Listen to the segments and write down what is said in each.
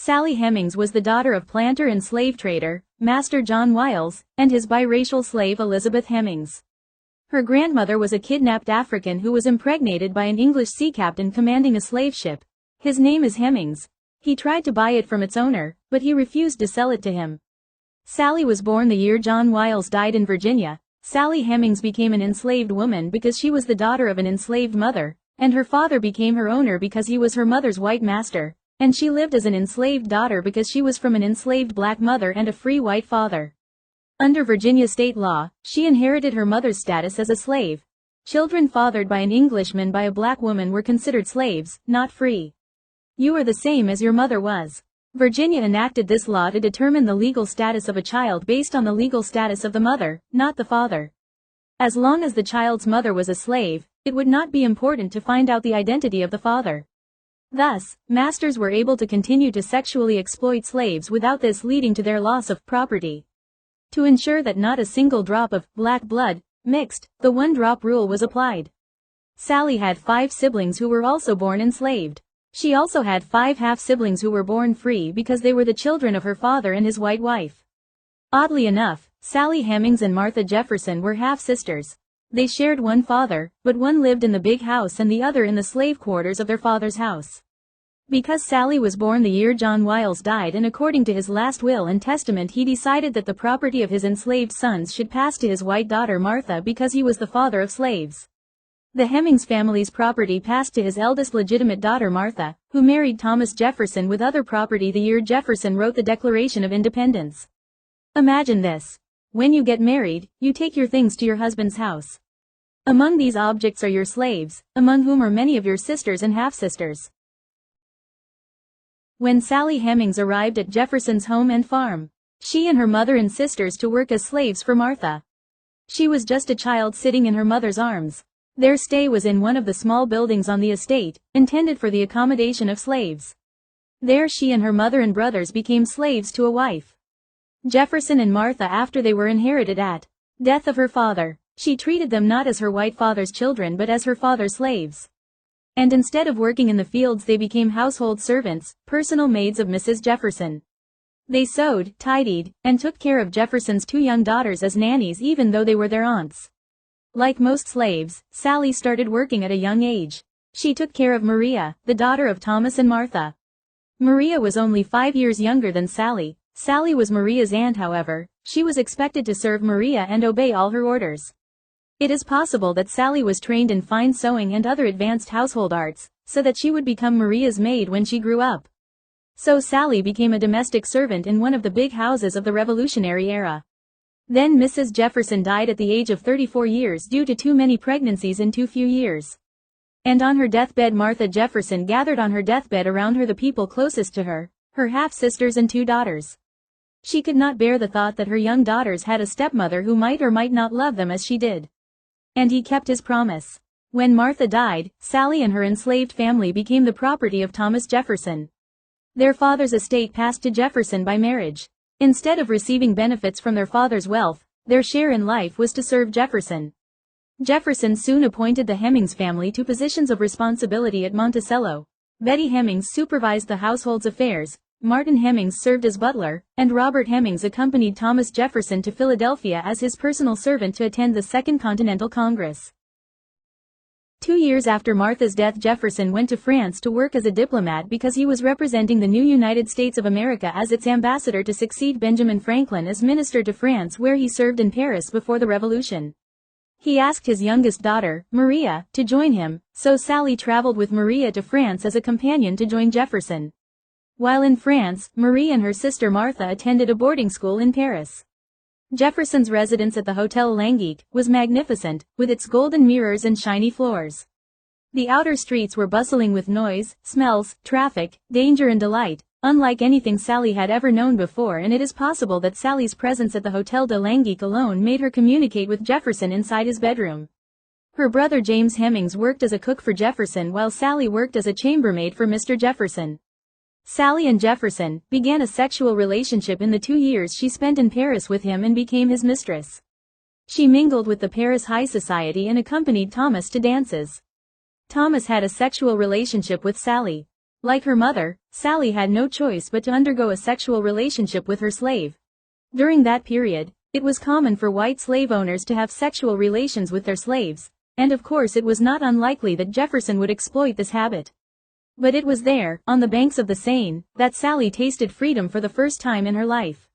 Sally Hemings was the daughter of planter and slave trader, Master John Wiles, and his biracial slave Elizabeth Hemings. Her grandmother was a kidnapped African who was impregnated by an English sea captain commanding a slave ship. His name is Hemings. He tried to buy it from its owner, but he refused to sell it to him. Sally was born the year John Wiles died in Virginia. Sally Hemings became an enslaved woman because she was the daughter of an enslaved mother, and her father became her owner because he was her mother's white master, and she lived as an enslaved daughter because she was from an enslaved black mother and a free white father. Under Virginia state law, she inherited her mother's status as a slave. Children fathered by an Englishman by a black woman were considered slaves, not free. You are the same as your mother was. Virginia enacted this law to determine the legal status of a child based on the legal status of the mother, not the father. As long as the child's mother was a slave, it would not be important to find out the identity of the father. Thus, masters were able to continue to sexually exploit slaves without this leading to their loss of property. To ensure that not a single drop of black blood mixed, the one-drop rule was applied. Sally had 5 siblings who were also born enslaved. She also had 5 half-siblings who were born free because they were the children of her father and his white wife. Oddly enough, Sally Hemings and Martha Jefferson were half-sisters. They shared one father, but one lived in the big house and the other in the slave quarters of their father's house. Because Sally was born the year John Wiles died, and according to his last will and testament he decided that the property of his enslaved sons should pass to his white daughter Martha because he was the father of slaves. The Hemings family's property passed to his eldest legitimate daughter Martha, who married Thomas Jefferson with other property the year Jefferson wrote the Declaration of Independence. Imagine this. When you get married, you take your things to your husband's house. Among these objects are your slaves, among whom are many of your sisters and half-sisters. When Sally Hemings arrived at Jefferson's home and farm, she and her mother and sisters to work as slaves for Martha. She was just a child sitting in her mother's arms. Their stay was in one of the small buildings on the estate, intended for the accommodation of slaves. There she and her mother and brothers became slaves to a wife. Jefferson and Martha, after they were inherited at death of her father, she treated them not as her white father's children but as her father's slaves. And instead of working in the fields they became household servants, personal maids of Mrs. Jefferson. They sewed, tidied, and took care of Jefferson's 2 young daughters as nannies even though they were their aunts. Like most slaves, Sally started working at a young age. She took care of Maria, the daughter of Thomas and Martha. Maria was only 5 years younger than Sally. Sally was Maria's aunt, however. She was expected to serve Maria and obey all her orders. It is possible that Sally was trained in fine sewing and other advanced household arts, so that she would become Maria's maid when she grew up. So Sally became a domestic servant in one of the big houses of the Revolutionary era. Then Mrs. Jefferson died at the age of 34 years due to too many pregnancies in too few years. And on her deathbed Martha Jefferson gathered on her deathbed around her the people closest to her, her half-sisters and 2 daughters. She could not bear the thought that her young daughters had a stepmother who might or might not love them as she did. And he kept his promise. When Martha died, Sally and her enslaved family became the property of Thomas Jefferson. Their father's estate passed to Jefferson by marriage. Instead of receiving benefits from their father's wealth, their share in life was to serve Jefferson. Jefferson soon appointed the Hemings family to positions of responsibility at Monticello. Betty Hemings supervised the household's affairs, Martin Hemings served as butler, and Robert Hemings accompanied Thomas Jefferson to Philadelphia as his personal servant to attend the Second Continental Congress. 2 years after Martha's death, Jefferson went to France to work as a diplomat because he was representing the new United States of America as its ambassador to succeed Benjamin Franklin as minister to France, where he served in Paris before the Revolution. He asked his youngest daughter, Maria, to join him, so Sally traveled with Maria to France as a companion to join Jefferson. While in France, Marie and her sister Martha attended a boarding school in Paris. Jefferson's residence at the Hotel Languique was magnificent, with its golden mirrors and shiny floors. The outer streets were bustling with noise, smells, traffic, danger and delight, unlike anything Sally had ever known before, and it is possible that Sally's presence at the Hotel de Languique alone made her communicate with Jefferson inside his bedroom. Her brother James Hemings worked as a cook for Jefferson while Sally worked as a chambermaid for Mr. Jefferson. Sally and Jefferson began a sexual relationship in the 2 years she spent in Paris with him and became his mistress. She mingled with the Paris high society and accompanied Thomas to dances. Thomas had a sexual relationship with Sally. Like her mother, Sally had no choice but to undergo a sexual relationship with her slave. During that period, it was common for white slave owners to have sexual relations with their slaves, and of course it was not unlikely that Jefferson would exploit this habit. But it was there, on the banks of the Seine, that Sally tasted freedom for the first time in her life.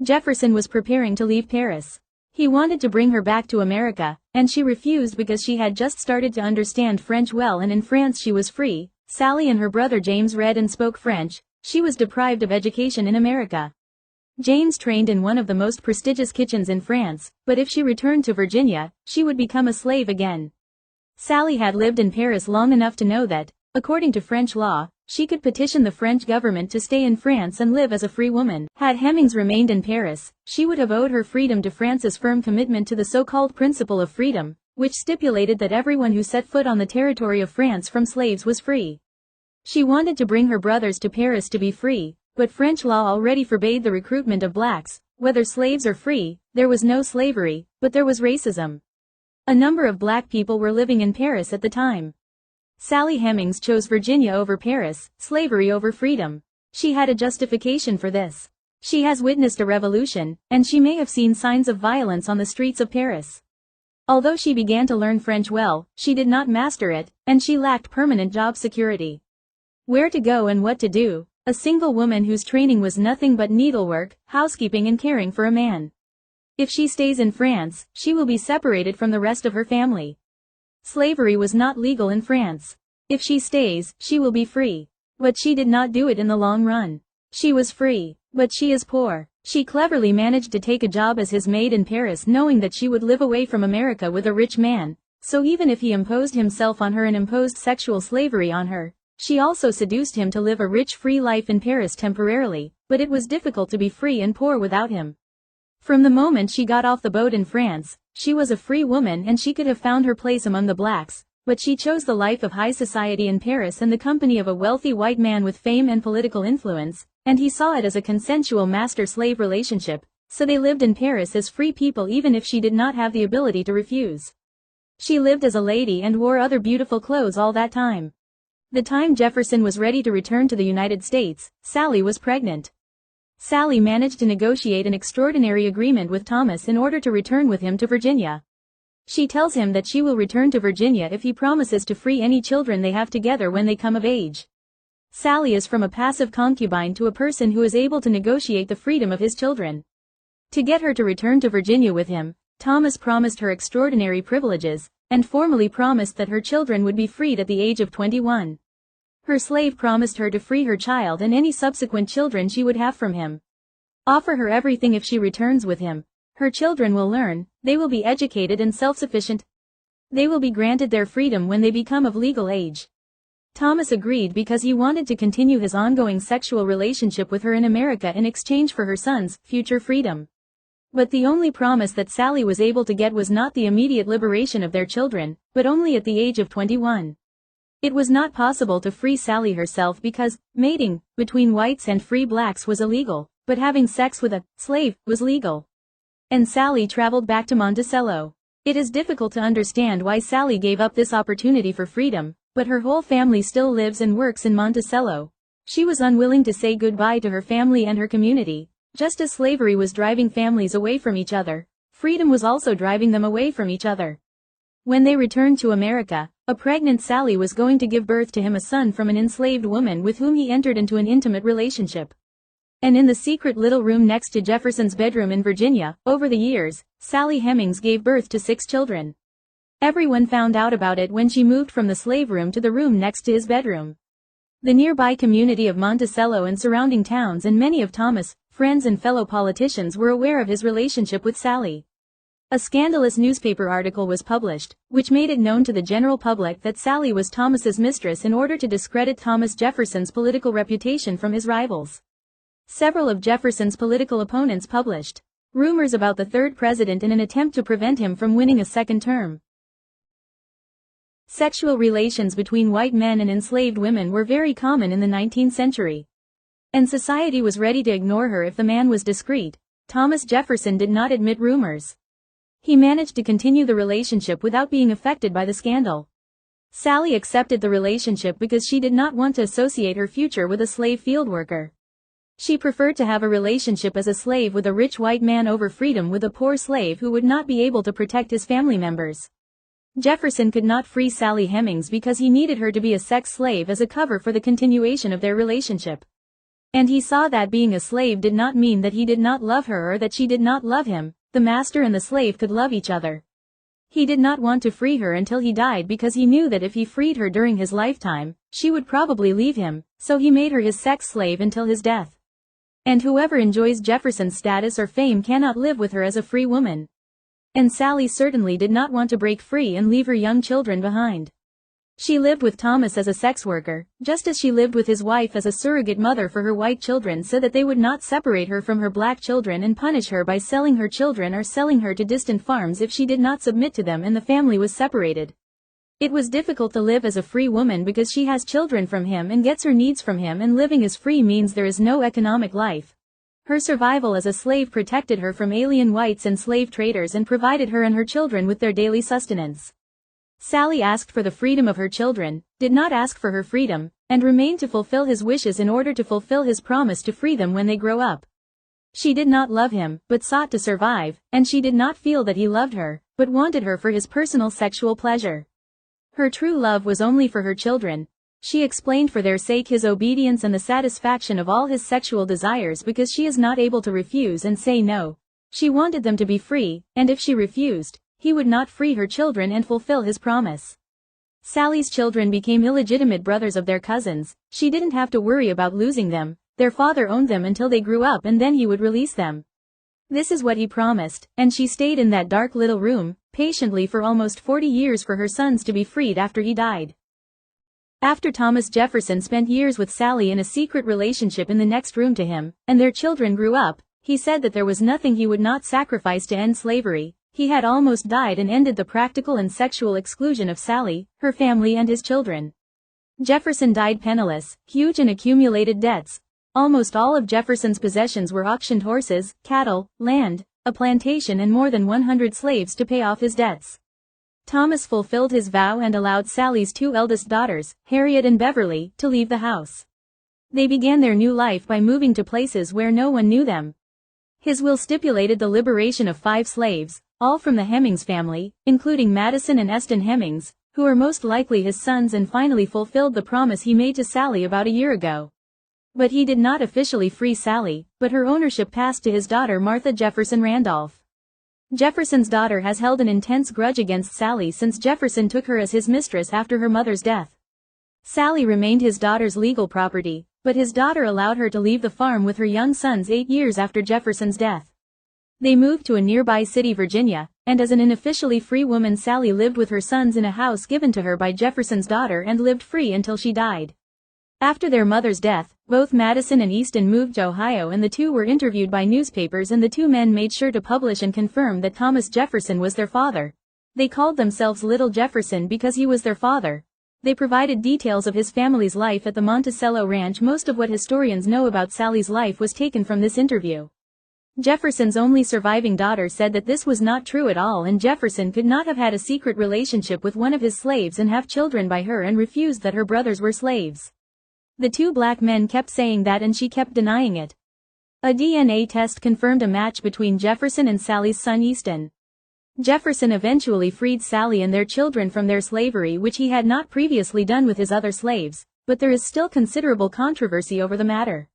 Jefferson was preparing to leave Paris. He wanted to bring her back to America, and she refused because she had just started to understand French well, and in France she was free. Sally and her brother James read and spoke French. She was deprived of education in America. James trained in one of the most prestigious kitchens in France, but if she returned to Virginia, she would become a slave again. Sally had lived in Paris long enough to know that, according to French law, she could petition the French government to stay in France and live as a free woman. Had HIMINGS remained in Paris, she would have owed her freedom to France's firm commitment to the so-called principle of freedom, which stipulated that everyone who set foot on the territory of France from slaves was free. She wanted to bring her brothers to Paris to be free, but French law already forbade the recruitment of blacks. Whether slaves or free, there was no slavery, but there was racism. A number of black people were living in Paris at the time. Sally Hemings chose Virginia over Paris, slavery over freedom. She had a justification for this. She has witnessed a revolution, and she may have seen signs of violence on the streets of Paris. Although she began to learn French well, she did not master it, and she lacked permanent job security. Where to go and what to do? A single woman whose training was nothing but needlework, housekeeping and caring for a man. If she stays in France, she will be separated from the rest of her family. Slavery was not legal in France. If she stays, she will be free. But she did not do it in the long run. She was free, but she is poor. She cleverly managed to take a job as his maid in Paris, knowing that she would live away from America with a rich man. So even if he imposed himself on her and imposed sexual slavery on her, she also seduced him to live a rich free life in Paris temporarily, but it was difficult to be free and poor without him. From the moment she got off the boat in France, she was a free woman and she could have found her place among the blacks, but she chose the life of high society in Paris and the company of a wealthy white man with fame and political influence, and he saw it as a consensual master-slave relationship, so they lived in Paris as free people even if she did not have the ability to refuse. She lived as a lady and wore other beautiful clothes all that time. The time Jefferson was ready to return to the United States, Sally was pregnant. Sally managed to negotiate an extraordinary agreement with Thomas in order to return with him to Virginia. She tells him that she will return to Virginia if he promises to free any children they have together when they come of age. Sally is from a passive concubine to a person who is able to negotiate the freedom of his children. To get her to return to Virginia with him, Thomas promised her extraordinary privileges, and formally promised that her children would be freed at the age of 21. Her slave promised her to free her child and any subsequent children she would have from him. Offer her everything if she returns with him. Her children will learn, they will be educated and self-sufficient. They will be granted their freedom when they become of legal age. Thomas agreed because he wanted to continue his ongoing sexual relationship with her in America in exchange for her son's future freedom. But the only promise that Sally was able to get was not the immediate liberation of their children, but only at the age of 21. It was not possible to free Sally herself because mating between whites and free blacks was illegal, but having sex with a slave was legal. And Sally traveled back to Monticello. It is difficult to understand why Sally gave up this opportunity for freedom, but her whole family still lives and works in Monticello. She was unwilling to say goodbye to her family and her community. Just as slavery was driving families away from each other, freedom was also driving them away from each other. When they returned to America, a pregnant Sally was going to give birth to him a son from an enslaved woman with whom he entered into an intimate relationship. And in the secret little room next to Jefferson's bedroom in Virginia, over the years, Sally Hemings gave birth to 6 children. Everyone found out about it when she moved from the slave room to the room next to his bedroom. The nearby community of Monticello and surrounding towns and many of Thomas' friends and fellow politicians were aware of his relationship with Sally. A scandalous newspaper article was published, which made it known to the general public that Sally was Thomas's mistress in order to discredit Thomas Jefferson's political reputation from his rivals. Several of Jefferson's political opponents published rumors about the third president in an attempt to prevent him from winning a second term. Sexual relations between white men and enslaved women were very common in the 19th century. And society was ready to ignore her if the man was discreet. Thomas Jefferson did not admit rumors. He managed to continue the relationship without being affected by the scandal. Sally accepted the relationship because she did not want to associate her future with a slave field worker. She preferred to have a relationship as a slave with a rich white man over freedom with a poor slave who would not be able to protect his family members. Jefferson could not free Sally Hemings because he needed her to be a sex slave as a cover for the continuation of their relationship. And he saw that being a slave did not mean that he did not love her or that she did not love him. The master and the slave could love each other. He did not want to free her until he died because he knew that if he freed her during his lifetime, she would probably leave him, so he made her his sex slave until his death. And whoever enjoys Jefferson's status or fame cannot live with her as a free woman. And Sally certainly did not want to break free and leave her young children behind. She lived with Thomas as a sex worker, just as she lived with his wife as a surrogate mother for her white children so that they would not separate her from her black children and punish her by selling her children or selling her to distant farms if she did not submit to them and the family was separated. It was difficult to live as a free woman because she has children from him and gets her needs from him, and living as free means there is no economic life. Her survival as a slave protected her from alien whites and slave traders and provided her and her children with their daily sustenance. Sally asked for the freedom of her children, did not ask for her freedom, and remained to fulfill his wishes in order to fulfill his promise to free them when they grow up. She did not love him, but sought to survive, and she did not feel that he loved her, but wanted her for his personal sexual pleasure. Her true love was only for her children. She explained for their sake his obedience and the satisfaction of all his sexual desires because she is not able to refuse and say no. She wanted them to be free, and if she refused, he would not free her children and fulfill his promise. Sally's children became illegitimate brothers of their cousins. She didn't have to worry about losing them. Their father owned them until they grew up and then he would release them. This is what he promised, and she stayed in that dark little room, patiently for almost 40 years for her sons to be freed after he died. After Thomas Jefferson spent years with Sally in a secret relationship in the next room to him, and their children grew up, he said that there was nothing he would not sacrifice to end slavery. He had almost died and ended the practical and sexual exclusion of Sally, her family and his children. Jefferson died penniless, huge in accumulated debts. Almost all of Jefferson's possessions were auctioned: horses, cattle, land, a plantation and more than 100 slaves to pay off his debts. Thomas fulfilled his vow and allowed Sally's two eldest daughters, Harriet and Beverly, to leave the house. They began their new life by moving to places where no one knew them. His will stipulated the liberation of 5 slaves, all from the Hemings family, including Madison and Eston Hemings, who are most likely his sons, and finally fulfilled the promise he made to Sally about a year ago. But he did not officially free Sally, but her ownership passed to his daughter Martha Jefferson Randolph. Jefferson's daughter has held an intense grudge against Sally since Jefferson took her as his mistress after her mother's death. Sally remained his daughter's legal property, but his daughter allowed her to leave the farm with her young sons 8 years after Jefferson's death. They moved to a nearby city, Virginia, and as an unofficially free woman, Sally lived with her sons in a house given to her by Jefferson's daughter and lived free until she died. After their mother's death, both Madison and Easton moved to Ohio, and the two were interviewed by newspapers, and the two men made sure to publish and confirm that Thomas Jefferson was their father. They called themselves Little Jefferson because he was their father. They provided details of his family's life at the Monticello Ranch. Most of what historians know about Sally's life was taken from this interview. Jefferson's only surviving daughter said that this was not true at all, and Jefferson could not have had a secret relationship with one of his slaves and have children by her, and refused that her brothers were slaves. The two black men kept saying that, and she kept denying it. A DNA test confirmed a match between Jefferson and Sally's son Easton. Jefferson eventually freed Sally and their children from their slavery, which he had not previously done with his other slaves, but there is still considerable controversy over the matter.